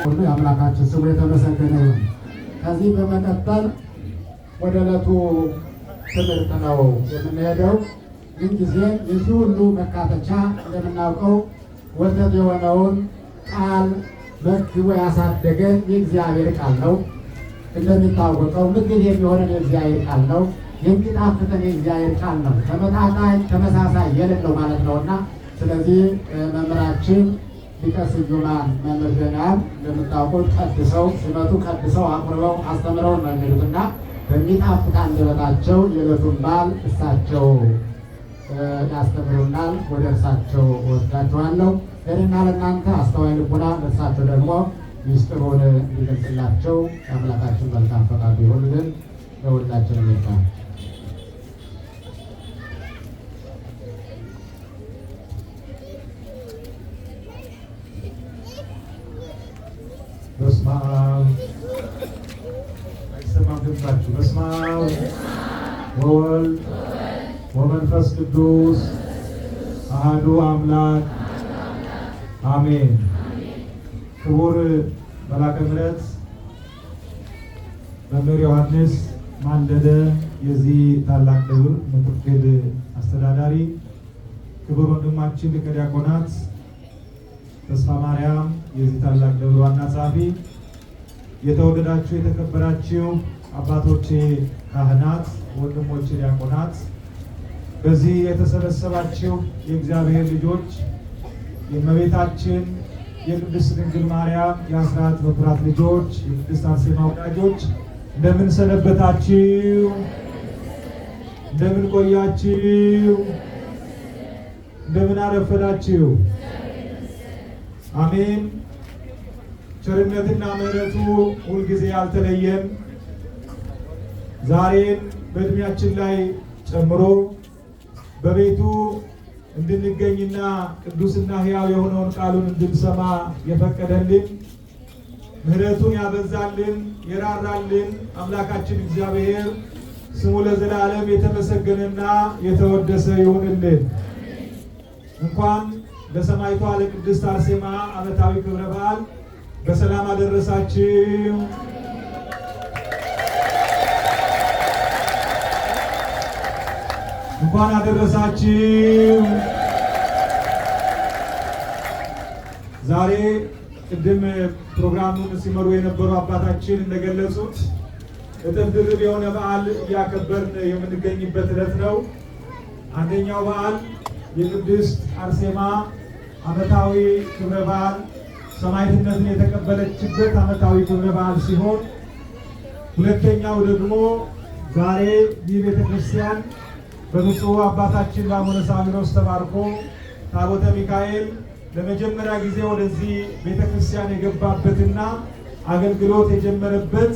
ሁሉ የአምላካችን ስሙ የተመሰገነ ይሁን። ከዚህ በመቀጠል ወደ ዕለቱ ትምህርት ነው የምንሄደው። ምን ጊዜ የዚህ ሁሉ መካተቻ እንደምናውቀው ወተት የሆነውን ቃል መግቦ ያሳደገ የእግዚአብሔር ቃል ነው። እንደሚታወቀው ምግብ የሚሆነን የእግዚአብሔር ቃል ነው። የሚጣፍጠን የእግዚአብሔር ቃል ነው። ተመጣጣኝ ተመሳሳይ የሌለው ማለት ነውና ስለዚህ መምህራችን ሊቀ ስዩማን መምህር ቢንያም እንደምታውቁት ቀድሰው ሲመጡ ቀድሰው አቁርበው አስተምረው ነው የሚሉትና በሚጣፍጥ አንደበታቸው የዕለቱን በዓል እሳቸው ያስተምሩናል። ወደ እርሳቸው ወስዳችኋለሁ። ለእኔና ለእናንተ አስተዋይ ልቡና፣ ለእርሳቸው ደግሞ ሚስጥሩን እንዲገልጽላቸው የአምላካችን መልካም ፈቃዱ ይሁንልን። ለሁላችንም ይባል። በስመ አብ አይሰማም ድምፃችሁ። በስመ አብ ወወልድ ወመንፈስ ቅዱስ አሐዱ አምላክ አሜን። ክቡር መልአከ ምሕረት መምህር ዮሐንስ ማንደደ የዚህ ታላቅ ደብር ምክትል አስተዳዳሪ፣ ክቡር ወንድማችን ሊቀ ዲያቆናት ተስፋ ማርያም የዚህ ታላቅ ደብር ዋና ጸሐፊ፣ የተወደዳችሁ የተከበራችሁ አባቶቼ ካህናት፣ ወንድሞቼ ዲያቆናት፣ በዚህ የተሰበሰባችሁ የእግዚአብሔር ልጆች፣ የእመቤታችን የቅድስት ድንግል ማርያም የአስራት በኩራት ልጆች፣ የቅድስት አርሴማ ወዳጆች እንደምን ሰነበታችሁ? እንደምን ቆያችሁ? እንደምን አረፈዳችሁ? አሜን። ቸርነትና ምሕረቱ ሁልጊዜ ያልተለየን ዛሬን በእድሜያችን ላይ ጨምሮ በቤቱ እንድንገኝና ቅዱስና ሕያው የሆነውን ቃሉን እንድንሰማ የፈቀደልን ምሕረቱን ያበዛልን የራራልን አምላካችን እግዚአብሔር ስሙ ለዘላለም የተመሰገነና የተወደሰ ይሁንልን። እንኳን ለሰማዕቷ ለቅድስት አርሴማ ዓመታዊ ክብረ በዓል በሰላም አደረሳችሁ። እንኳን አደረሳችሁ። ዛሬ ቅድም ፕሮግራሙን ሲመሩ የነበሩ አባታችን እንደገለጹት እጥፍ ድርብ የሆነ በዓል እያከበርን የምንገኝበት ዕለት ነው። አንደኛው በዓል የቅድስት አርሴማ ዓመታዊ ክብረ በዓል ሰማዕትነትን የተቀበለችበት ዓመታዊ ክብረ በዓል ሲሆን፣ ሁለተኛው ደግሞ ዛሬ ይህ ቤተክርስቲያን በብፁዕ አባታችን በአቡነ ሳዊሮስ ተባርኮ ታቦተ ሚካኤል ለመጀመሪያ ጊዜ ወደዚህ ቤተክርስቲያን የገባበትና አገልግሎት የጀመረበት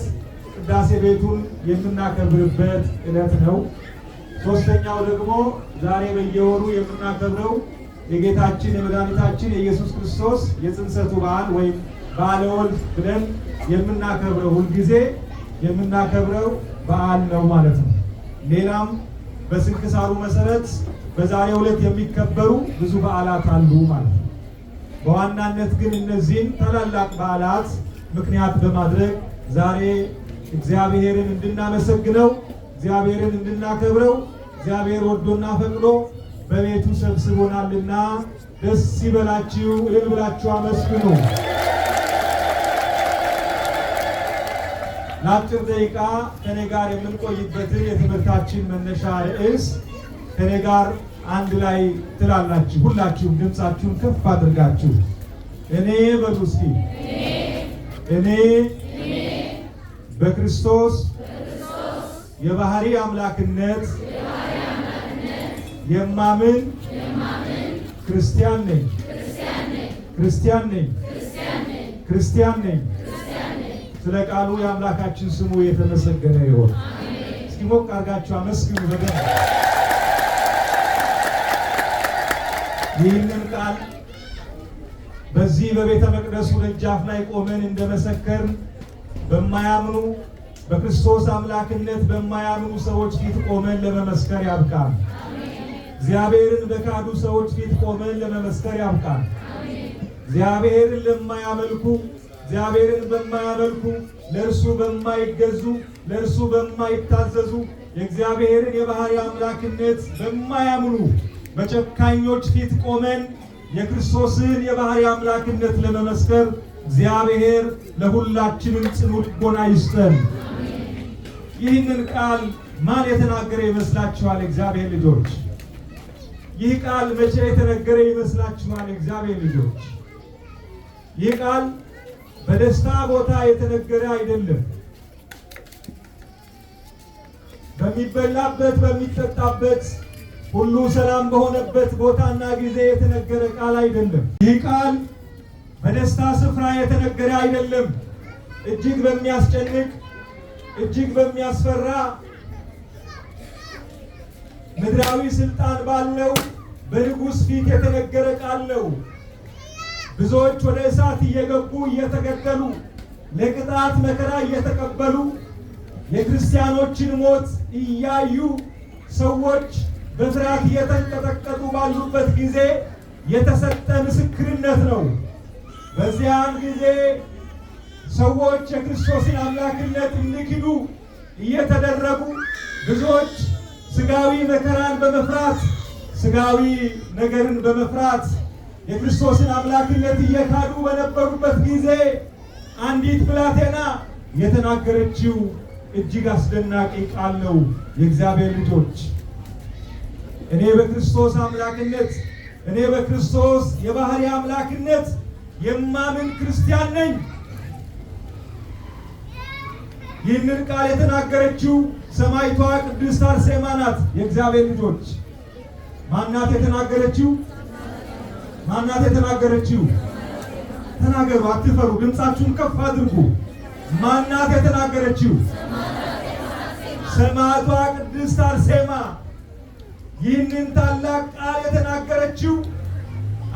ቅዳሴ ቤቱን የምናከብርበት ዕለት ነው። ሶስተኛው ደግሞ ዛሬ በየወሩ የምናከብረው የጌታችን የመድኃኒታችን የኢየሱስ ክርስቶስ የጽንሰቱ በዓል ወይም በዓለ ወልድ ብለን የምናከብረው ሁልጊዜ የምናከብረው በዓል ነው ማለት ነው። ሌላም በስንክሳሩ መሰረት በዛሬው ዕለት የሚከበሩ ብዙ በዓላት አሉ ማለት ነው። በዋናነት ግን እነዚህን ታላላቅ በዓላት ምክንያት በማድረግ ዛሬ እግዚአብሔርን እንድናመሰግነው፣ እግዚአብሔርን እንድናከብረው እግዚአብሔር ወዶና ፈቅዶ በቤቱ ሰብስቦናልና ደስ ይበላችሁ፣ እልል ብላችሁ አመስግኑ። ለአጭር ደቂቃ ከኔ ጋር የምንቆይበትን የትምህርታችን መነሻ ርዕስ ከኔ ጋር አንድ ላይ ትላላችሁ። ሁላችሁም ድምፃችሁን ከፍ አድርጋችሁ እኔ በሉ እስኪ። እኔ በክርስቶስ የባህሪ አምላክነት የማምን ክርስቲያን ነኝ። ክርስቲያን ነኝ። ክርስቲያን ነኝ። ስለ ቃሉ የአምላካችን ስሙ የተመሰገነ ይሁን። እስኪ ሞቅ አድርጋችሁ አመስግኑ በደንብ። ይህንን ቃል በዚህ በቤተ መቅደሱ ደጃፍ ላይ ቆመን እንደመሰከርን በማያምኑ በክርስቶስ አምላክነት በማያምኑ ሰዎች ፊት ቆመን ለመመስከር ያብቃል። እግዚአብሔርን በካዱ ሰዎች ፊት ቆመን ለመመስከር ያብቃል። እግዚአብሔርን ለማያመልኩ እግዚአብሔርን በማያመልኩ ለእርሱ በማይገዙ ለእርሱ በማይታዘዙ የእግዚአብሔርን የባህሪ አምላክነት በማያምኑ በጨካኞች ፊት ቆመን የክርስቶስን የባህሪ አምላክነት ለመመስከር እግዚአብሔር ለሁላችንም ጽኑ ልቦና ይስጠን። ይህንን ቃል ማን የተናገረ ይመስላችኋል? እግዚአብሔር ልጆች፣ ይህ ቃል መቼ የተነገረ ይመስላችኋል? እግዚአብሔር ልጆች፣ ይህ ቃል በደስታ ቦታ የተነገረ አይደለም። በሚበላበት በሚጠጣበት ሁሉ ሰላም በሆነበት ቦታና ጊዜ የተነገረ ቃል አይደለም። ይህ ቃል በደስታ ስፍራ የተነገረ አይደለም። እጅግ በሚያስጨንቅ እጅግ በሚያስፈራ ምድራዊ ስልጣን ባለው በንጉሥ ፊት የተነገረ ቃል ነው። ብዙዎች ወደ እሳት እየገቡ እየተገደሉ ለቅጣት መከራ እየተቀበሉ የክርስቲያኖችን ሞት እያዩ ሰዎች በፍርሃት እየተንቀጠቀጡ ባሉበት ጊዜ የተሰጠ ምስክርነት ነው። በዚያን ጊዜ ሰዎች የክርስቶስን አምላክነት እንዲክዱ እየተደረጉ ብዙዎች ስጋዊ መከራን በመፍራት ስጋዊ ነገርን በመፍራት የክርስቶስን አምላክነት እየካዱ በነበሩበት ጊዜ አንዲት ብላቴና የተናገረችው እጅግ አስደናቂ ቃል ነው። የእግዚአብሔር ልጆች፣ እኔ በክርስቶስ አምላክነት እኔ በክርስቶስ የባህሪ አምላክነት የማምን ክርስቲያን ነኝ። ይህንን ቃል የተናገረችው ሰማዕቷ ቅድስት አርሴማ ናት። የእግዚአብሔር ልጆች፣ ማናት የተናገረችው? ማናት የተናገረችው? ተናገሩ፣ አትፈሩ፣ ድምፃችሁን ከፍ አድርጉ። ማናት የተናገረችው? ሰማዕቷ ቅድስት አርሴማ። ይህንን ታላቅ ቃል የተናገረችው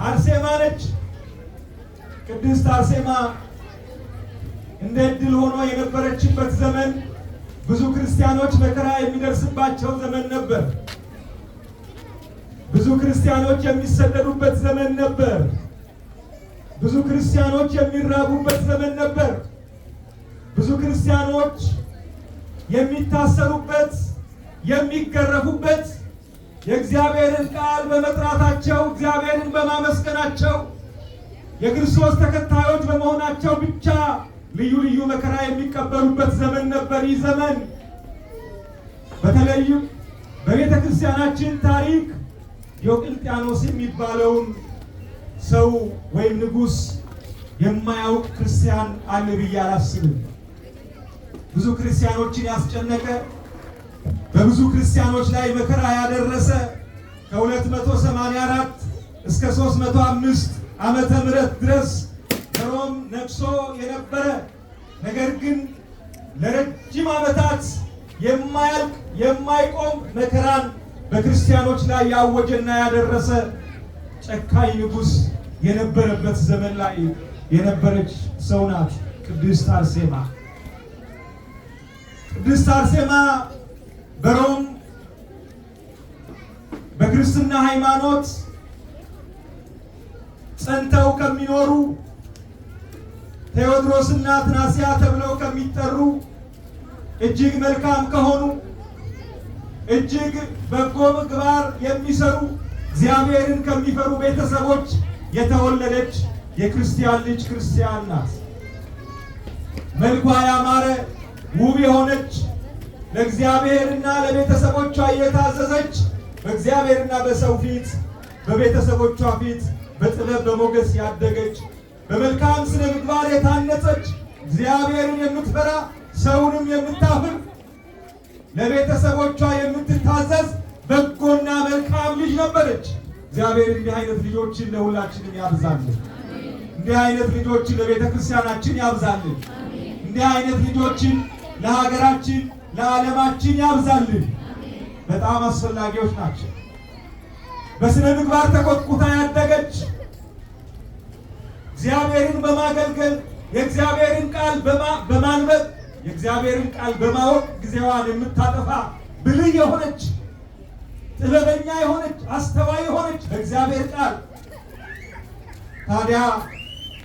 አርሴማ ነች። ቅድስት አርሴማ እንደ ዕድል ሆኖ የነበረችበት ዘመን ብዙ ክርስቲያኖች መከራ የሚደርስባቸው ዘመን ነበር። ብዙ ክርስቲያኖች የሚሰደዱበት ዘመን ነበር። ብዙ ክርስቲያኖች የሚራቡበት ዘመን ነበር። ብዙ ክርስቲያኖች የሚታሰሩበት፣ የሚገረፉበት፣ የእግዚአብሔርን ቃል በመጥራታቸው እግዚአብሔርን በማመስገናቸው የክርስቶስ ተከታዮች በመሆናቸው ብቻ ልዩ ልዩ መከራ የሚቀበሉበት ዘመን ነበር። ይህ ዘመን በተለይም በቤተ ክርስቲያናችን ታሪክ ዲዮቅልጥያኖስ የሚባለውን ሰው ወይም ንጉሥ የማያውቅ ክርስቲያን አለ ብዬ አላስብም። ብዙ ክርስቲያኖችን ያስጨነቀ፣ በብዙ ክርስቲያኖች ላይ መከራ ያደረሰ ከ284 እስከ 305 ዓመተ ምህረት ድረስ በሮም ነግሶ የነበረ ነገር ግን ለረጅም ዓመታት የማያልቅ የማይቆም መከራን በክርስቲያኖች ላይ ያወጀና ያደረሰ ጨካኝ ንጉሥ የነበረበት ዘመን ላይ የነበረች ሰው ናት ቅድስት አርሴማ። ቅድስት አርሴማ በሮም በክርስትና ሃይማኖት ጸንተው ከሚኖሩ ቴዎድሮስና ትናስያ ተብለው ከሚጠሩ እጅግ መልካም ከሆኑ እጅግ በጎ ምግባር የሚሰሩ እግዚአብሔርን ከሚፈሩ ቤተሰቦች የተወለደች የክርስቲያን ልጅ ክርስቲያን ናት። መልኳ ያማረ ውብ የሆነች ለእግዚአብሔርና ለቤተሰቦቿ የታዘዘች በእግዚአብሔርና በሰው ፊት በቤተሰቦቿ ፊት በጥበብ በሞገስ ያደገች በመልካም ስነ ምግባር የታነጸች እግዚአብሔርን የምትፈራ ሰውንም የምታፍር ለቤተሰቦቿ የምትታዘዝ በጎና መልካም ልጅ ነበረች። እግዚአብሔር እንዲህ አይነት ልጆችን ለሁላችንም ያብዛልን። እንዲህ አይነት ልጆችን ለቤተ ክርስቲያናችን ያብዛልን። እንዲህ አይነት ልጆችን ለሀገራችን ለዓለማችን ያብዛልን። በጣም አስፈላጊዎች ናቸው። በስነ ምግባር ተኮትኩታ ያደገች እግዚአብሔርን በማገልገል የእግዚአብሔርን ቃል በማንበብ የእግዚአብሔርን ቃል በማወቅ ጊዜዋን የምታጠፋ ብልህ የሆነች ጥበበኛ የሆነች አስተዋይ የሆነች በእግዚአብሔር ቃል። ታዲያ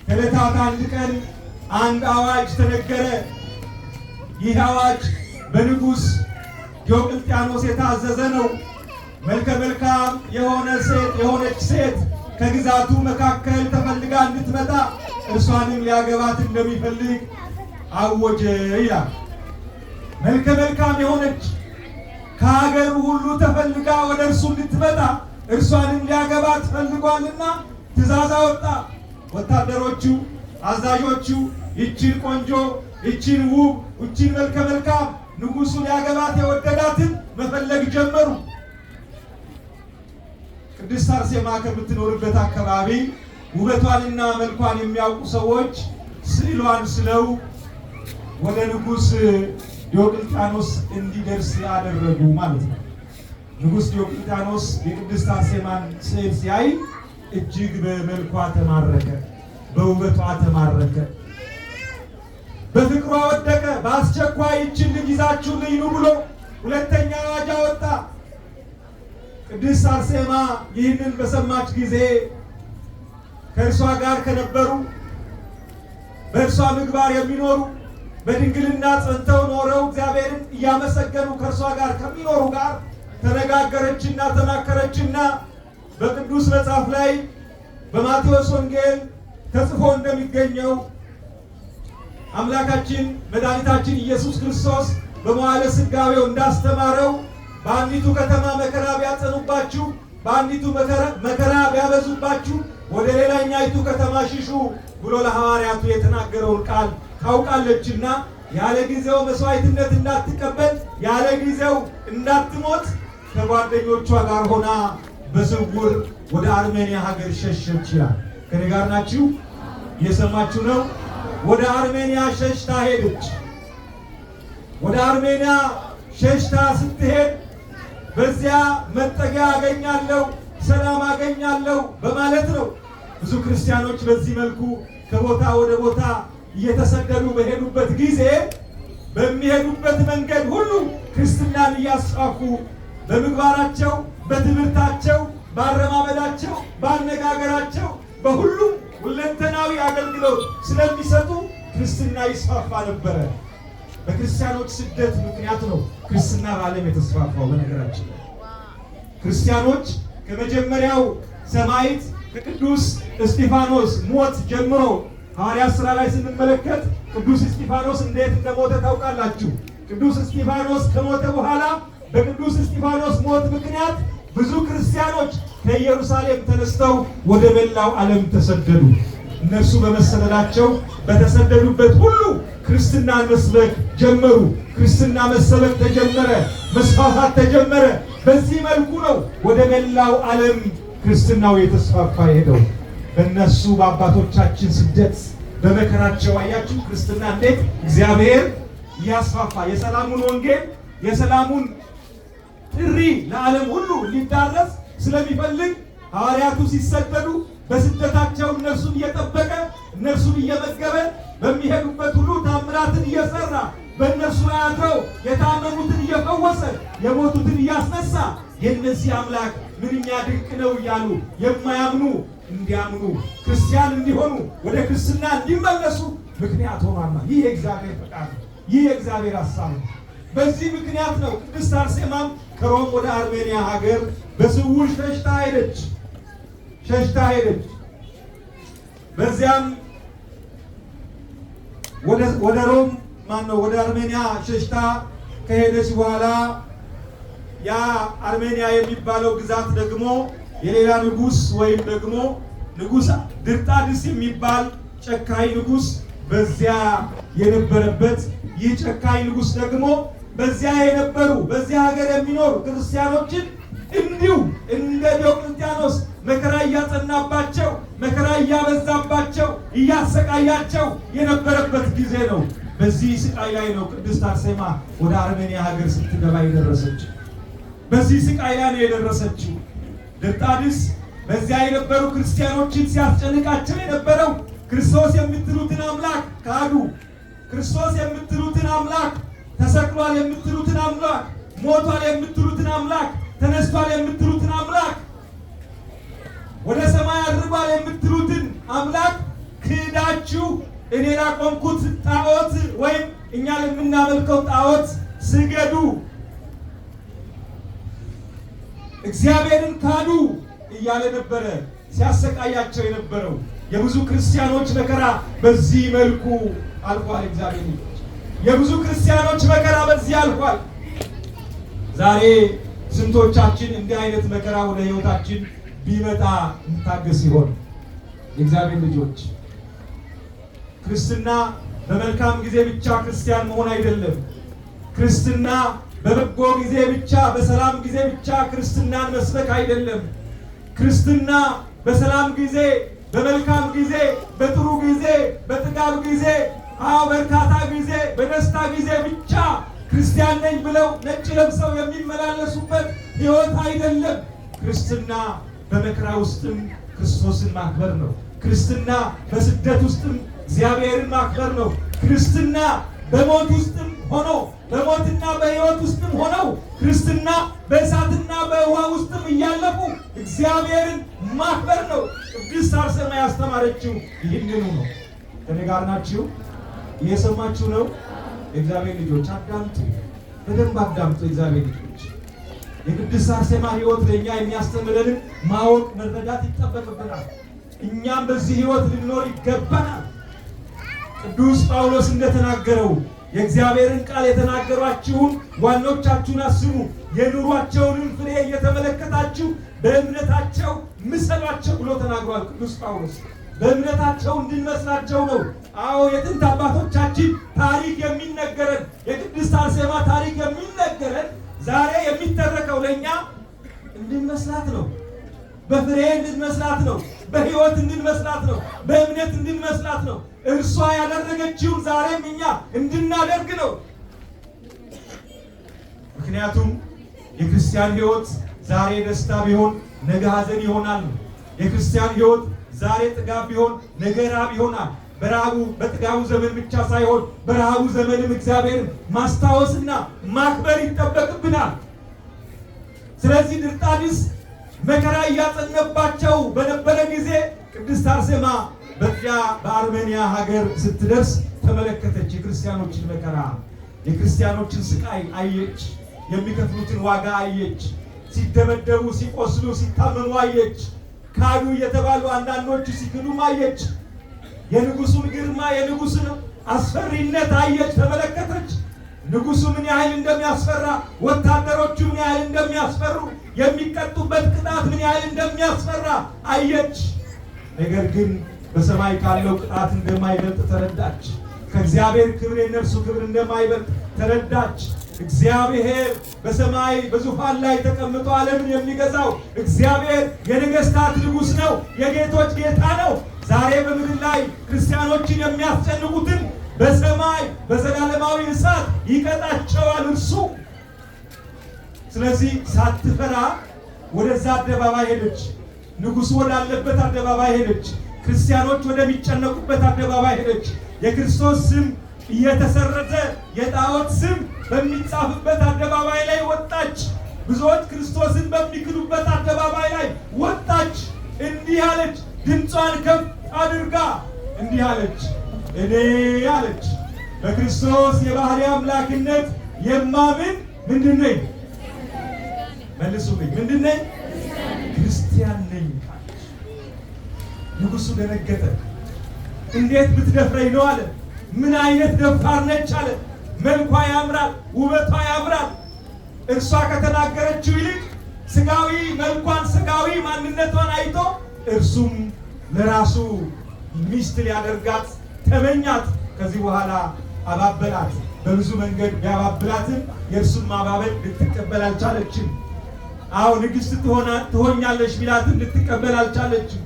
ከዕለታት አንድ ቀን አንድ አዋጅ ተነገረ። ይህ አዋጅ በንጉሥ ዲዮቅልጥያኖስ የታዘዘ ነው። መልከ መልካም የሆነች ሴት ከግዛቱ መካከል ተፈልጋ እንድትመጣ እርሷንም ሊያገባት እንደሚፈልግ አወጀ ይላል። መልከ መልካም የሆነች ከሀገሩ ሁሉ ተፈልጋ ወደ እርሱ እንድትመጣ እርሷንም ሊያገባት ፈልጓልና ትእዛዝ አወጣ። ወታደሮቹ፣ አዛዦቹ ይችን ቆንጆ፣ ይችን ውብ፣ ይችን መልከ መልካም ንጉሡ ሊያገባት የወደዳትን መፈለግ ጀመሩ። ቅድስት አርሴማ ከምትኖርበት አካባቢ ውበቷንና መልኳን የሚያውቁ ሰዎች ስዕሏን ስለው ወደ ንጉሥ ዲዮቅልጥያኖስ እንዲደርስ ያደረጉ ማለት ነው። ንጉሥ ዲዮቅልጥያኖስ የቅድስት አርሴማን ስዕል ሲያይ እጅግ በመልኳ ተማረከ፣ በውበቷ ተማረከ፣ በፍቅሯ ወደቀ። በአስቸኳይ ይችን ልጅ ይዛችሁልኝ ኑ ብሎ ሁለተኛ አዋጅ አወጣ። ቅድስት አርሴማ ይህንን በሰማች ጊዜ ከእርሷ ጋር ከነበሩ በእርሷ ምግባር የሚኖሩ በድንግልና ጸንተው ኖረው እግዚአብሔርን እያመሰገኑ ከእርሷ ጋር ከሚኖሩ ጋር ተነጋገረችና ተማከረችና በቅዱስ መጽሐፍ ላይ በማቴዎስ ወንጌል ተጽፎ እንደሚገኘው አምላካችን መድኃኒታችን ኢየሱስ ክርስቶስ በመዋዕለ ሥጋዌው እንዳስተማረው በአንዲቱ ከተማ መከራ ቢያጸኑባችሁ፣ በአንዲቱ መከራ ቢያበዙባችሁ ወደ ሌላኛይቱ ከተማ ሽሹ ብሎ ለሐዋርያቱ የተናገረውን ቃል ታውቃለችና ያለ ጊዜው መስዋዕትነት እንዳትቀበል፣ ያለ ጊዜው እንዳትሞት ከጓደኞቿ ጋር ሆና በስውር ወደ አርሜንያ ሀገር ሸሸች ይላል። ከኔ ጋር ናችሁ? እየሰማችሁ ነው? ወደ አርሜንያ ሸሽታ ሄደች። ወደ አርሜንያ ሸሽታ ስትሄድ በዚያ መጠጊያ አገኛለሁ፣ ሰላም አገኛለሁ በማለት ነው። ብዙ ክርስቲያኖች በዚህ መልኩ ከቦታ ወደ ቦታ እየተሰደዱ በሄዱበት ጊዜ በሚሄዱበት መንገድ ሁሉ ክርስትናን እያስፋፉ በምግባራቸው፣ በትምህርታቸው፣ በአረማመዳቸው፣ በአነጋገራቸው በሁሉም ሁለንተናዊ አገልግሎት ስለሚሰጡ ክርስትና ይስፋፋ ነበረ። በክርስቲያኖች ስደት ምክንያት ነው ክርስትና በዓለም የተስፋፋው። በነገራችን ክርስቲያኖች ከመጀመሪያው ሰማዕት ከቅዱስ እስጢፋኖስ ሞት ጀምሮ ሐዋርያት ሥራ ላይ ስንመለከት ቅዱስ እስጢፋኖስ እንዴት እንደሞተ ታውቃላችሁ። ቅዱስ እስጢፋኖስ ከሞተ በኋላ በቅዱስ እስጢፋኖስ ሞት ምክንያት ብዙ ክርስቲያኖች ከኢየሩሳሌም ተነስተው ወደ መላው ዓለም ተሰደዱ። እነርሱ በመሰደዳቸው በተሰደዱበት ሁሉ ክርስትናን መስበክ ጀመሩ። ክርስትና መሰበክ ተጀመረ፣ መስፋፋት ተጀመረ። በዚህ መልኩ ነው ወደ መላው ዓለም ክርስትናው የተስፋፋ ሄደው። በእነሱ በአባቶቻችን ስደት በመከራቸው አያችሁ ክርስትና እንዴት እግዚአብሔር እያስፋፋ የሰላሙን ወንጌል የሰላሙን ጥሪ ለዓለም ሁሉ ሊዳረስ ስለሚፈልግ ሐዋርያቱ ሲሰደዱ በስደታቸው እነርሱን እየጠበቀ እነርሱን እየመገበ በሚሄዱበት ሁሉ ታምራትን እየሰራ በእነርሱ ላይ አድረው የታመሙትን እየፈወሰ የሞቱትን እያስነሳ የእነዚህ አምላክ ምንኛ ድንቅ ነው እያሉ የማያምኑ እንዲያምኑ ክርስቲያን እንዲሆኑ ወደ ክርስትና እንዲመለሱ ምክንያት ሆኗልና ይህ የእግዚአብሔር ፈቃድ ነው። ይህ የእግዚአብሔር ሐሳብ ነው። በዚህ ምክንያት ነው ቅድስት አርሴማም ከሮም ወደ አርሜንያ ሀገር በስውር ሸሽታ ሄደች። በዚያም ወደ ሮም ወደ አርሜንያ ሸሽታ ከሄደች በኋላ ያ አርሜንያ የሚባለው ግዛት ደግሞ የሌላ ንጉሥ ወይም ደግሞ ንጉሥ ድርጣድስ የሚባል ጨካኝ ንጉሥ በዚያ የነበረበት፣ ይህ ጨካኝ ንጉሥ ደግሞ በዚያ የነበሩ በዚያ ሀገር የሚኖሩ ክርስቲያኖችን እንዲሁ እንደ ዲዮቅልጥያኖስ መከራ እያጸናባቸው መከራ እያበዛባቸው እያሰቃያቸው የነበረበት ጊዜ ነው። በዚህ ስቃይ ላይ ነው ቅድስት አርሴማ ወደ አርሜንያ ሀገር ስትገባ የደረሰችው። በዚህ ስቃይ ላይ ነው የደረሰችው። ድርጣድስ በዚያ የነበሩ ክርስቲያኖችን ሲያስጨንቃቸው የነበረው ክርስቶስ የምትሉትን አምላክ ካዱ፣ ክርስቶስ የምትሉትን አምላክ ተሰቅሏል የምትሉትን አምላክ፣ ሞቷል የምትሉትን አምላክ፣ ተነስቷል የምትሉትን አምላክ፣ ወደ ሰማይ አድርጓል የምትሉትን አምላክ ክዳችሁ እኔ ላቆምኩት ጣዖት ወይም እኛ ለምናመልከው ጣዖት ስገዱ፣ እግዚአብሔርን ካዱ እያለ ነበረ ሲያሰቃያቸው የነበረው። የብዙ ክርስቲያኖች መከራ በዚህ መልኩ አልፏል። እግዚአብሔር የብዙ ክርስቲያኖች መከራ በዚህ አልፏል። ዛሬ ስንቶቻችን እንዲህ አይነት መከራ ወደ ሕይወታችን ቢመጣ እንታገስ ይሆን? የእግዚአብሔር ልጆች ክርስትና በመልካም ጊዜ ብቻ ክርስቲያን መሆን አይደለም። ክርስትና በበጎ ጊዜ ብቻ፣ በሰላም ጊዜ ብቻ ክርስትናን መስበክ አይደለም። ክርስትና በሰላም ጊዜ፣ በመልካም ጊዜ፣ በጥሩ ጊዜ፣ በጥጋብ ጊዜ፣ በእርካታ ጊዜ፣ በደስታ ጊዜ ብቻ ክርስቲያን ነኝ ብለው ነጭ ለብሰው የሚመላለሱበት ሕይወት አይደለም። ክርስትና በመከራ ውስጥም ክርስቶስን ማክበር ነው። ክርስትና በስደት ውስጥም እግዚአብሔርን ማክበር ነው። ክርስትና በሞት ውስጥም ሆኖ በሞትና በሕይወት ውስጥም ሆነው ክርስትና በእሳትና በውሃ ውስጥም እያለፉ እግዚአብሔርን ማክበር ነው። ቅድስት አርሴማ ያስተማረችው ይህንኑ ነው። ከኔ ጋር ናችሁ? እየሰማችሁ ነው? የእግዚአብሔር ልጆች አዳምጡ፣ በደንብ አዳምጡ። የእግዚአብሔር ልጆች የቅድስት አርሴማ ሕይወት ለእኛ የሚያስተምረንን ማወቅ መረዳት ይጠበቅብናል። እኛም በዚህ ሕይወት ልንኖር ይገባናል። ቅዱስ ጳውሎስ እንደተናገረው የእግዚአብሔርን ቃል የተናገሯችሁን ዋኖቻችሁን አስቡ፣ የኑሯቸውንም ፍሬ እየተመለከታችሁ በእምነታቸው ምሰሏቸው ብሎ ተናግሯል። ቅዱስ ጳውሎስ በእምነታቸው እንድንመስላቸው ነው። አዎ የጥንት አባቶቻችን ታሪክ የሚነገረን፣ የቅድስት አርሴማ ታሪክ የሚነገረን ዛሬ የሚተረከው ለእኛ እንድንመስላት ነው። በፍሬ እንድንመስላት ነው። በሕይወት እንድንመስላት ነው። በእምነት እንድንመስላት ነው። እርሷ ያደረገችውን ዛሬም እኛ እንድናደርግ ነው። ምክንያቱም የክርስቲያን ሕይወት ዛሬ ደስታ ቢሆን ነገ ሐዘን ይሆናል። የክርስቲያን ሕይወት ዛሬ ጥጋብ ቢሆን ነገ ረሃብ ይሆናል። በረሃቡ በጥጋቡ ዘመን ብቻ ሳይሆን በረሃቡ ዘመንም እግዚአብሔርን ማስታወስና ማክበር ይጠበቅብናል። ስለዚህ ድርጣድስ መከራ እያጸነባቸው በነበረ ጊዜ ቅድስት አርሴማ በዚያ በአርሜኒያ ሀገር ስትደርስ ተመለከተች። የክርስቲያኖችን መከራ፣ የክርስቲያኖችን ስቃይ አየች። የሚከፍሉትን ዋጋ አየች። ሲደበደቡ፣ ሲቆስሉ፣ ሲታመኑ አየች። ካዱ እየተባሉ አንዳንዶቹ ሲክዱም አየች። የንጉሱን ግርማ፣ የንጉሱን አስፈሪነት አየች፣ ተመለከተች። ንጉሱ ምን ያህል እንደሚያስፈራ፣ ወታደሮቹ ምን ያህል እንደሚያስፈሩ፣ የሚቀጡበት ቅጣት ምን ያህል እንደሚያስፈራ አየች። ነገር ግን በሰማይ ካለው ቅጣት እንደማይበልጥ ተረዳች። ከእግዚአብሔር ክብር የነርሱ ክብር እንደማይበልጥ ተረዳች። እግዚአብሔር በሰማይ በዙፋን ላይ ተቀምጦ ዓለምን የሚገዛው እግዚአብሔር የነገስታት ንጉሥ ነው፣ የጌቶች ጌታ ነው። ዛሬ በምድር ላይ ክርስቲያኖችን የሚያስጨንቁትን በሰማይ በዘላለማዊ እሳት ይቀጣቸዋል እርሱ። ስለዚህ ሳትፈራ ወደዛ አደባባይ ሄደች። ንጉሱ ወዳለበት አደባባይ ሄደች። ክርስቲያኖች ወደሚጨነቁበት አደባባይ ሄደች። የክርስቶስ ስም እየተሰረዘ የጣዖት ስም በሚጻፍበት አደባባይ ላይ ወጣች። ብዙዎች ክርስቶስን በሚክዱበት አደባባይ ላይ ወጣች። እንዲህ አለች፣ ድምጿን ከፍ አድርጋ እንዲህ አለች፣ እኔ አለች በክርስቶስ የባህሪ አምላክነት የማምን ምንድን ነኝ? መልሱልኝ፣ ምንድን ነኝ? ክርስቲያን ነኝ አለች። ንጉሱ ደነገጠ። እንዴት ብትደፍረኝ ነው አለ። ምን አይነት ደፋር ነች አለ። መልኳ ያምራል፣ ውበቷ ያምራል። እርሷ ከተናገረችው ይልቅ ስጋዊ መልኳን፣ ስጋዊ ማንነቷን አይቶ እርሱም ለራሱ ሚስት ሊያደርጋት ተመኛት። ከዚህ በኋላ አባበላት። በብዙ መንገድ ቢያባብላትም የእርሱን ማባበል ልትቀበል አልቻለችም። አዎ ንግሥት ትሆኛለሽ ቢላትም ልትቀበል አልቻለችም።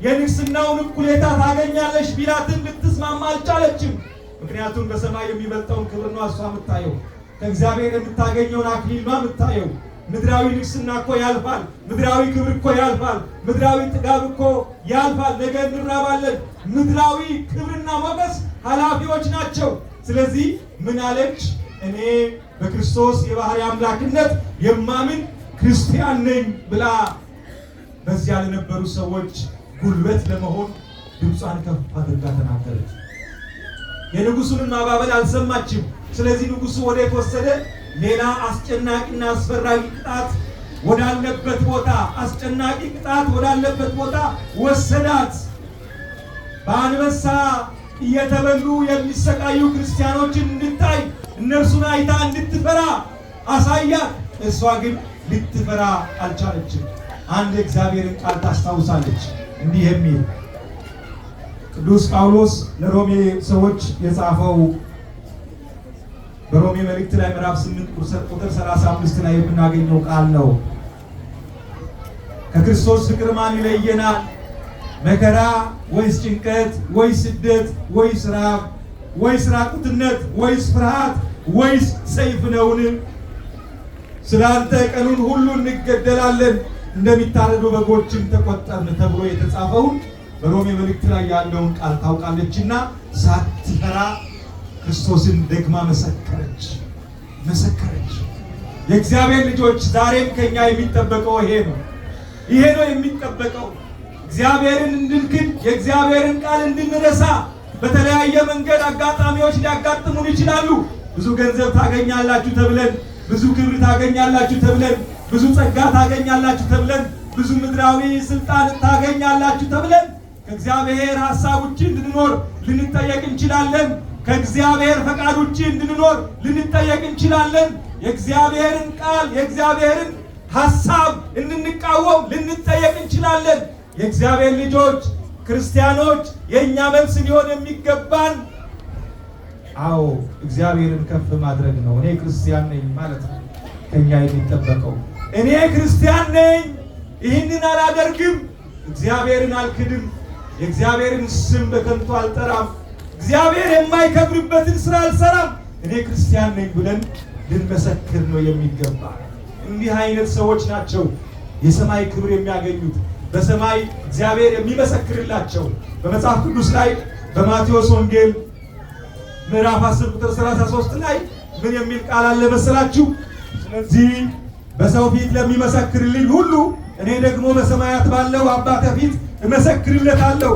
የንግስናውን እኩሌታ ታገኛለሽ ቢላትም ልትስማማ አልቻለችም። ምክንያቱም በሰማይ የሚበልጠውን ክብር ነው እሷ የምታየው። ከእግዚአብሔር የምታገኘውን አክሊል ነው የምታየው። ምድራዊ ንግስና እኮ ያልፋል። ምድራዊ ክብር እኮ ያልፋል። ምድራዊ ጥጋብ እኮ ያልፋል። ነገ እንራባለን። ምድራዊ ክብርና ሞገስ ኃላፊዎች ናቸው። ስለዚህ ምን አለች? እኔ በክርስቶስ የባህሪ አምላክነት የማምን ክርስቲያን ነኝ ብላ በዚያ ለነበሩ ሰዎች ጉልበት ለመሆን ድምጿን ከፍ አድርጋ ተናገረች። የንጉሱን ማባበል አልሰማችም። ስለዚህ ንጉሱ ወዴት ወሰደ? ሌላ አስጨናቂና አስፈራጊ ቅጣት ወዳለበት ቦታ፣ አስጨናቂ ቅጣት ወዳለበት ቦታ ወሰዳት። በአንበሳ እየተበሉ የሚሰቃዩ ክርስቲያኖችን እንድታይ፣ እነርሱን አይታ እንድትፈራ አሳያት። እሷ ግን ልትፈራ አልቻለችም። አንድ እግዚአብሔርን ቃል ታስታውሳለች እንዲህ የሚል ቅዱስ ጳውሎስ ለሮሜ ሰዎች የጻፈው በሮሜ መልእክት ላይ ምዕራፍ 8 ቁጥር 35 ላይ የምናገኘው ቃል ነው። ከክርስቶስ ፍቅር ማን ይለየናል? መከራ ወይስ ጭንቀት ወይስ ስደት ወይስ ራብ ወይስ ራቁትነት ወይስ ፍርሃት ወይስ ሰይፍ ነውን? ስላንተ ቀኑን ሁሉ እንገደላለን፣ እንደሚታረዱ በጎችም ተቆጠርን ተብሎ የተጻፈውን በሮሜ መልእክት ላይ ያለውን ቃል ታውቃለችና ሳትፈራ ክርስቶስን ደግማ መሰከረች። የእግዚአብሔር ልጆች ዛሬም ከኛ የሚጠበቀው ይሄ ነው የሚጠበቀው። እግዚአብሔርን እንድንክድ፣ የእግዚአብሔርን ቃል እንድንረሳ በተለያየ መንገድ አጋጣሚዎች ሊያጋጥሙን ይችላሉ። ብዙ ገንዘብ ታገኛላችሁ ተብለን፣ ብዙ ክብር ታገኛላችሁ ተብለን፣ ብዙ ጸጋ ታገኛላችሁ ተብለን፣ ብዙ ምድራዊ ስልጣን ታገኛላችሁ ተብለን ከእግዚአብሔር ሐሳብ ውጪ እንድንኖር ልንጠየቅ እንችላለን። ከእግዚአብሔር ፈቃድ ውጪ እንድንኖር ልንጠየቅ እንችላለን። የእግዚአብሔርን ቃል የእግዚአብሔርን ሐሳብ እንድንቃወም ልንጠየቅ እንችላለን። የእግዚአብሔር ልጆች ክርስቲያኖች የእኛ መልስ ሊሆን የሚገባን እግዚአብሔርን ከፍ ማድረግ ነው። እኔ ክርስቲያን ነኝ ማለት ነው ከኛ የሚጠበቀው። እኔ ክርስቲያን ነኝ፣ ይህንን አላደርግም፣ እግዚአብሔርን አልክድም፣ የእግዚአብሔርን ስም በከንቱ አልጠራም፣ እግዚአብሔር የማይከብርበትን ስራ አልሰራም፣ እኔ ክርስቲያን ነኝ ብለን ልንመሰክር ነው የሚገባ። እንዲህ አይነት ሰዎች ናቸው የሰማይ ክብር የሚያገኙት፣ በሰማይ እግዚአብሔር የሚመሰክርላቸው። በመጽሐፍ ቅዱስ ላይ በማቴዎስ ወንጌል ምዕራፍ 10 ቁጥር 33 ላይ ምን የሚል ቃል አለ መሰላችሁ? ስለዚህ በሰው ፊት ለሚመሰክርልኝ ሁሉ እኔ ደግሞ በሰማያት ባለው አባቴ ፊት እመሰክርለታለሁ፣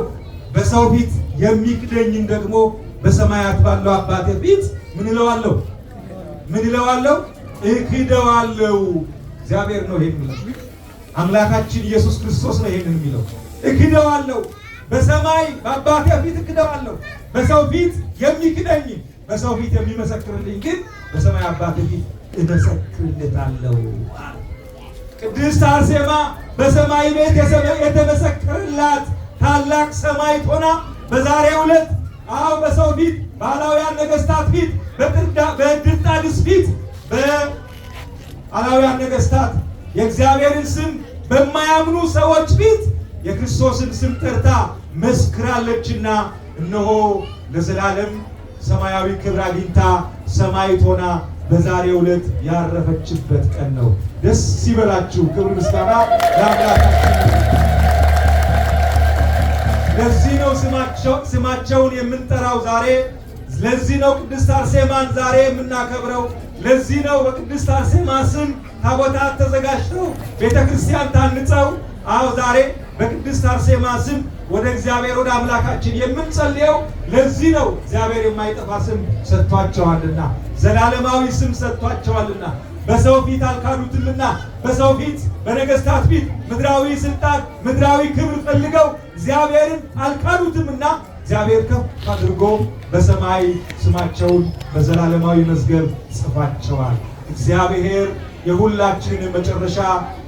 በሰው ፊት የሚክደኝን ደግሞ በሰማያት ባለው አባቴ ፊት ምን እለዋለሁ? እክደዋለሁ። እግዚአብሔር ነው ይሄን የሚለው። አምላካችን ኢየሱስ ክርስቶስ ነው ይሄን የሚለው። እክደዋለሁ፣ በሰማይ በአባቴ ፊት እክደዋለሁ። በሰው ፊት የሚክደኝ፣ በሰው ፊት የሚመሰክርልኝ ግን በሰማይ አባቴ ፊት እመሰክርለታለሁ። ቅድስት አርሴማ በሰማይ ቤት የተመሰከረላት ታላቅ ሰማዕት ሆና በዛሬው ዕለት በሰው ፊት በአላውያን ነገስታት ፊት በድርጣድስ ፊት በአላውያን ነገስታት የእግዚአብሔርን ስም በማያምኑ ሰዎች ፊት የክርስቶስን ስም ጠርታ መስክራለችና እነሆ ለዘላለም ሰማያዊ ክብር አግኝታ ሰማዕት ሆና በዛሬው ዕለት ያረፈችበት ቀን ነው። ደስ ይበላችሁ። ክብር ምስጋና ለአምላካችን። ለዚህ ነው ስማቸውን የምንጠራው ዛሬ። ለዚህ ነው ቅድስት አርሴማን ዛሬ የምናከብረው። ለዚህ ነው በቅድስት አርሴማ ስም ታቦታት ተዘጋጅተው ቤተክርስቲያን ታንጸው ዛሬ በቅድስት አርሴማ ስም ወደ እግዚአብሔር ወደ አምላካችን የምንጸልየው። ለዚህ ነው እግዚአብሔር የማይጠፋ ስም ሰጥቷቸዋልና፣ ዘላለማዊ ስም ሰጥቷቸዋልና። በሰው ፊት አልካዱትምና፣ በሰው ፊት በነገስታት ፊት ምድራዊ ስልጣን ምድራዊ ክብር ፈልገው እግዚአብሔርን አልካዱትምና እግዚአብሔር ከፍ አድርጎ በሰማይ ስማቸውን በዘላለማዊ መዝገብ ጽፏቸዋል። እግዚአብሔር የሁላችንንም መጨረሻ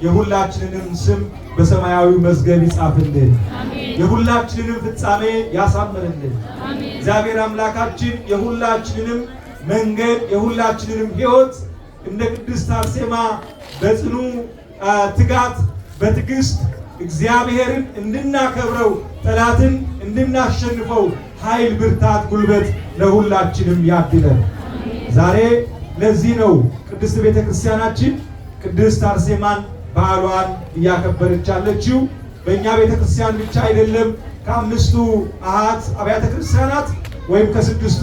የሁላችንንም ስም በሰማያዊ መዝገብ ይጻፍልን፣ የሁላችንንም ፍጻሜ ያሳምርልን። እግዚአብሔር አምላካችን የሁላችንንም መንገድ የሁላችንንም ሕይወት እንደ ቅድስት አርሴማ በጽኑ ትጋት በትዕግስት እግዚአብሔርን እንድናከብረው ጠላትን እንድናሸንፈው ኃይል፣ ብርታት፣ ጉልበት ለሁላችንም ያድለን። ዛሬ ለዚህ ነው ቅድስት ቤተ ክርስቲያናችን ቅድስት አርሴማን በዓሏን እያከበረች ያለችው። በእኛ ቤተ ክርስቲያን ብቻ አይደለም፣ ከአምስቱ አሃት አብያተ ክርስቲያናት ወይም ከስድስቱ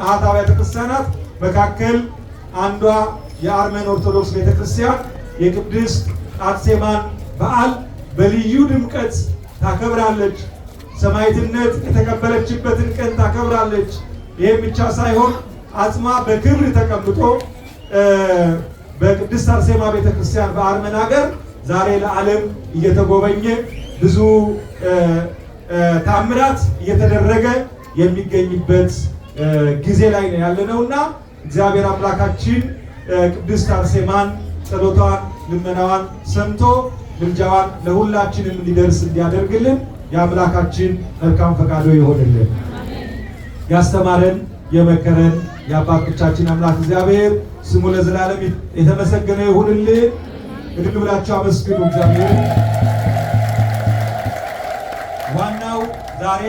አሃት አብያተ ክርስቲያናት መካከል አንዷ የአርመን ኦርቶዶክስ ቤተ ክርስቲያን የቅድስት አርሴማን በዓል በልዩ ድምቀት ታከብራለች። ሰማዕትነት የተቀበለችበትን ቀን ታከብራለች። ይህም ብቻ ሳይሆን አጽሟ በክብር ተቀምጦ በቅድስት አርሴማ ቤተክርስቲያን በአርመን ሀገር ዛሬ ለዓለም እየተጎበኘ ብዙ ታምራት እየተደረገ የሚገኝበት ጊዜ ላይ ነው ያለነውና እግዚአብሔር አምላካችን ቅድስት አርሴማን ጸሎቷን ልመናዋን ሰምቶ ምልጃዋን ለሁላችንም እንዲደርስ እንዲያደርግልን የአምላካችን መልካም ፈቃዱ ይሆንልን። ያስተማረን የመከረን የአባቶቻችን አምላክ እግዚአብሔር ስሙ ለዘላለም የተመሰገነ ይሁንልን። እድል ብላችሁ አመስግኑ እግዚአብሔር። ዋናው ዛሬ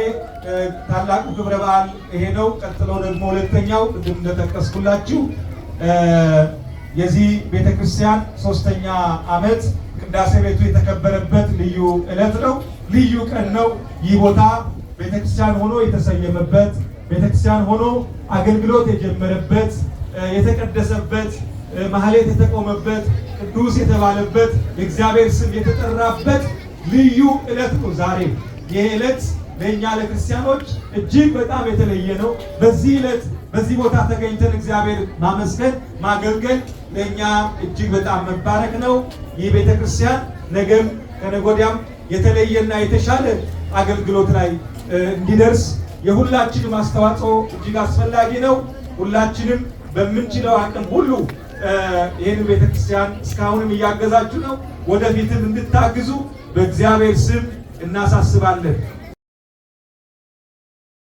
ታላቁ ክብረ በዓል ይሄ ነው። ቀጥሎ ደግሞ ሁለተኛው ቅድም እንደጠቀስኩላችሁ የዚህ ቤተክርስቲያን 3ኛ ዓመት ቅዳሴ ቤቱ የተከበረበት ልዩ ዕለት ነው። ልዩ ቀን ነው። ይህ ቦታ ቤተክርስቲያን ሆኖ የተሰየመበት፣ ቤተክርስቲያን ሆኖ አገልግሎት የጀመረበት፣ የተቀደሰበት፣ ማህሌት የተቆመበት፣ ቅዱስ የተባለበት፣ የእግዚአብሔር ስም የተጠራበት ልዩ ዕለት ነው ዛሬ። ይህ ዕለት ለእኛ ለክርስቲያኖች እጅግ በጣም የተለየ ነው። በዚህ ዕለት በዚህ ቦታ ተገኝተን እግዚአብሔር ማመስገን ማገልገል ለእኛ እጅግ በጣም መባረክ ነው። ይህ ቤተክርስቲያን ነገም ከነገ ወዲያም የተለየና የተሻለ አገልግሎት ላይ እንዲደርስ የሁላችንም አስተዋጽኦ እጅግ አስፈላጊ ነው። ሁላችንም በምንችለው አቅም ሁሉ ይህን ቤተክርስቲያን እስካሁንም እያገዛችሁ ነው፣ ወደፊትም እንድታግዙ በእግዚአብሔር ስም እናሳስባለን።